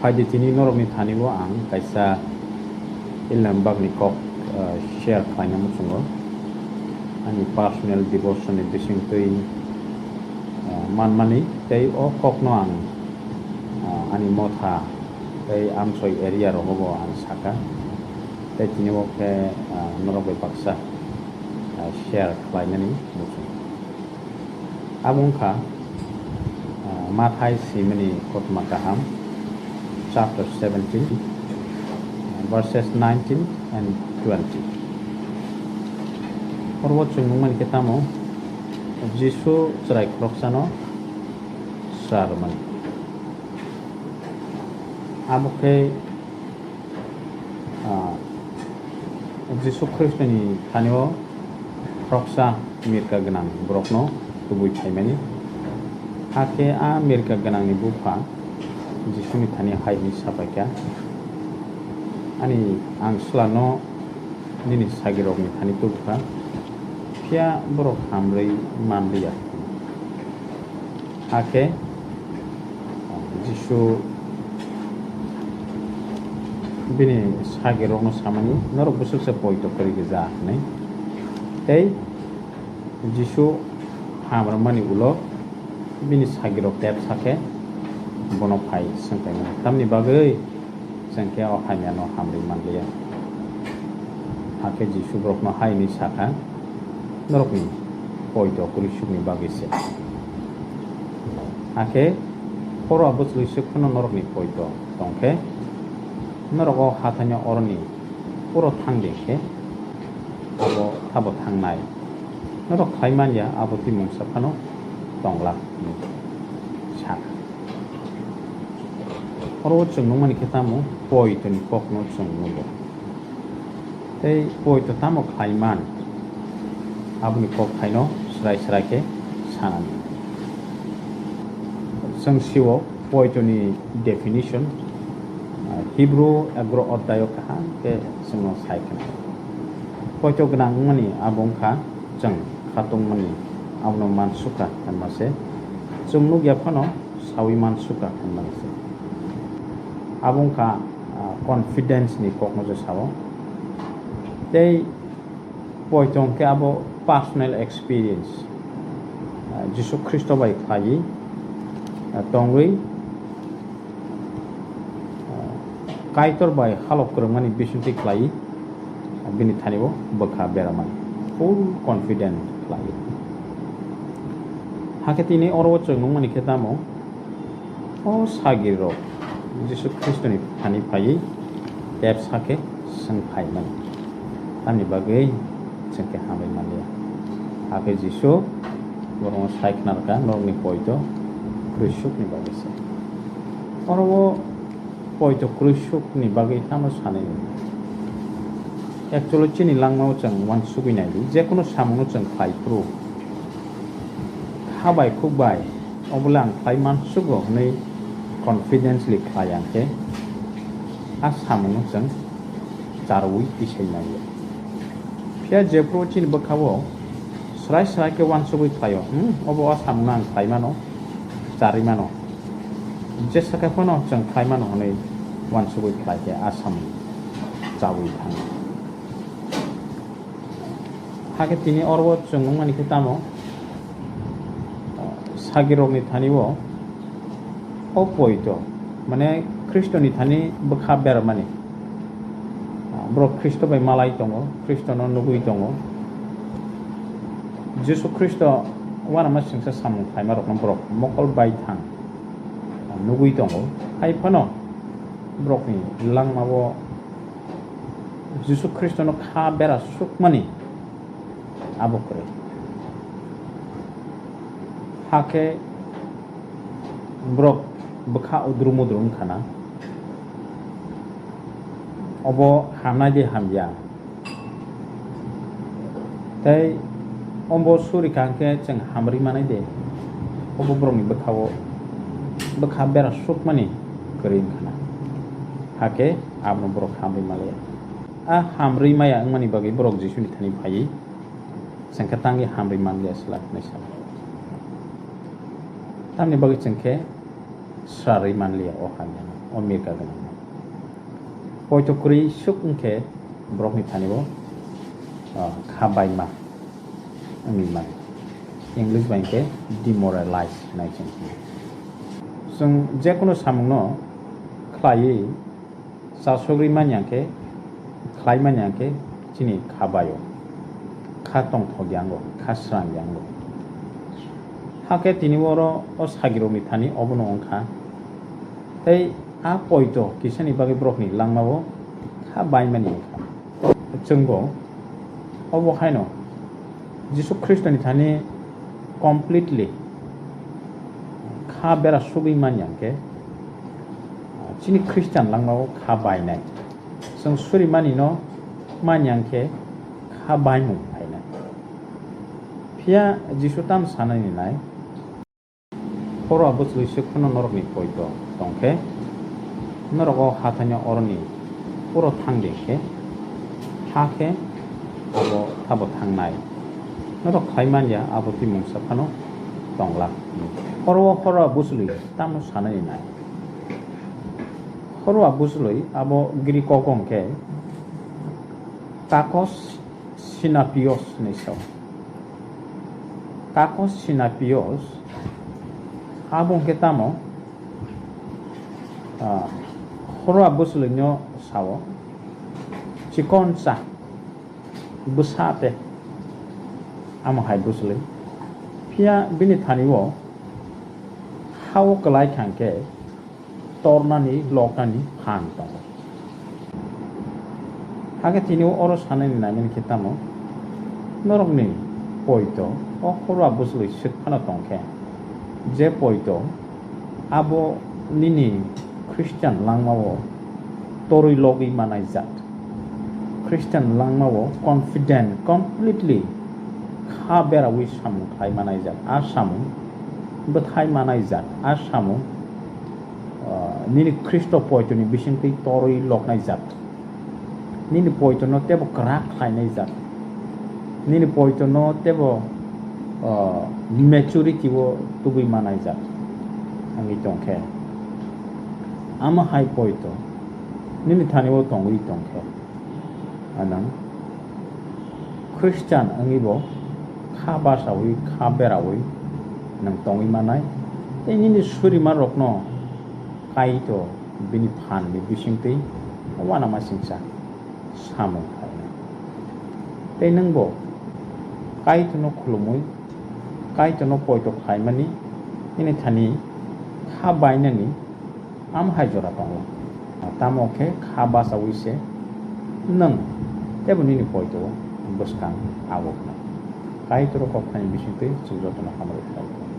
Faiditini norokni thanibo ang kaisa ilham bagni kok share khlaina muchungo ani personal devotion ni bisingtui manmani tei o kokno ang ani motha tei amsoi area rogobo ang saka tei tinibo ke norok bai baksa share khlaina ni muchung abungkha Mathai Simini Kotma Kaham chapter 17 verses 19 and 20 Orwo chungman kitamo Jisu cerai kroksano sarman abuke Jisu Kristani thanio kroksa mirka ganang brokno tubui thaimani hake a mirka ganang ni bupa Jisu ni thani hai ni sapakya ani ang slano nini sagirok ni thani tubuka pia borok hamrei manliya hake Jisu bini sagirok no samani norok busuk se poito kari giza nei tei Jisu hamra mani ulo bini sagirok tep sake bono pai sangkai tamni bagai sangkai o hanya no hamri manliya hake Jisu brok no hai ni saka norok ni poito kuri shukni bagai se hake poro abus luisuk no norok ni poito tongke norok o hatanya orni puro thangdeke abo tabo thangnai norok khaiman ya abo timung sapano tongla ni saka Oro chungnumani kitamo poito ni kokno chungnubo tei poito tamo khaiman abni kok khaino srai ke sanani sangsiwo poito ni definition Hebrew agro oddayo kaha ke sungno saikan poito gnang mani abongkha jang khatung mani abno mansuka kanmase chungnu gyapano sawi mansuka kanmase abungka confidence ni kokno jo sawo tei poitong ke abo personal experience Jisu Kristo bai khai tongui kaitor bai halok kromani bisunti khai bini thanibo bakha beraman full confident khai haketini orwo chungmani ketamo o sagiro Jisu Kristo ni thani pai tep sake sangpai man tani bagai sangke hamai manlia ake Jisu borong saiknar ka norong ni poito krusuk ni bagai se orwo poito krusuk ni bagai tamo sanai actually chini langmao chang wan sugui nai je kono samono chang khai pro habai khukbai obulang khai man sugo nei confidence li klayang ke asamono chang charwi isai nai pia je pro chin bakawo srai ke wan sugui klayo obo asamono ang khai mano chari mano je saka kono chang khai mano nei wan sugui klai ke asam chawi thang hake tini orwo chungmani kitamo sagirok ni thaniwo o poito mane Kristo ni thani bakha beramani bro Kristo bai malai tongo Kristo no nugui tongo Jisu Kristo wana masingsa samung khai marok no brok mokol bai thang nugui tongo hai pano brok ni langmawo Jisu Kristo no kha bera sukmani abokre hake brok bakha udrum khana obo hamna je hamya tei ombo suri kanke chang hamri manai de obo brok ni bakha bera sukmani kering khana hake abno brok hamri malaya a hamri maya ngmani bagi brok Jisu ni thani phai sangkatangi hamri manlia selak nesa tamni bagi cengke sari manlia ohanya mirka gana poito kuri suk unke brok ni thanibo khabai ma ami man English banke demoralize nai chen जों जेखुनु सामुंनो ख्लायै सासग्रि मानियाके ख्लाय मानियाके चिनि खाबायो खातंग थग्यांगो खास्रांग्यांगो हाके तिनि बरो ओ सागिरो मिथानि अबनो अंखा तै आ पयतो किसनि बागै ब्रकनि लांमाबो खा बायमानि अंखा जोंगो अबो खायनो जिसु ख्रिस्टनि थानि कमप्लिटली खा बेरा सुबै मानियाके चिनि ख्रिस्टान लांमाबो खा बायनाय जों सुरि मानिनो मानियाके खा बायमु हायना फिया जिसु ताम सानानि नाय खर'आ बोसलैसो खुनु नरकनि पयतो दंखे नरकाव हाथानि अरनि पुरो थांदेखे हाके आबो थाबो थांनाय नरक खायमानिया आबो तिमुं साफानो दंला खर'आ बोसलै ताम सानानि नाय खर'आ बोसलै आबो ग्रीक गंखे काकस सिनापियस नैसाव काकस सिनापियस आबंके तामो खर'आ बोसलैनो सावो चिकनसा बोसाते आमहाय बोसलै फिया बिनि थानिवो हाव कलाय खांके तोरनानि लकानि फान दं हागे तिनिव अर सानानि नायनि खितामो नरकनि पयतो अ खर'आ बोसलै सिकफाना दंखे जे पयतो आबो निनि ख्रिस्टान लांमावो तोरै लगै मानाय जात ख्रिस्टान लांमावो कन्फिडेंट कमप्लिटली खा बेरावै सामु थाय मानाय जात आ सामु बथाय मानाय जात आ सामु निनि ख्रिस्ट पयतोनि बिसिंखै तोरै लगनाय जात निनि पयतोनो तेबो क्राक खायनाय जात निनि पयतोनो तेबो मेचुरिटी वो तुबै मानाय जात आंनि दंखे आमा हाय पयतो निनि थानिवो दंगै दंखे आनंग ख्रिस्टान आंनिबो खा बासावै खा बेरावै नों दंगै मानाय तै निनि सुरिमा रकनो कायतो बिनि फाननि बिसिंखै वाना मासिंसा सामु खायना तै नोंबो कायतोनो खुलुमै कायतोनो पयतो खायमानि निनि थानि खा बायनानि आम हायजरा दंला तामोखे खा बासावैसे नों तेबो निनि पयतो बसकां आवकना कायतोरो कफानि बिसिंखै सुजतनो हामरै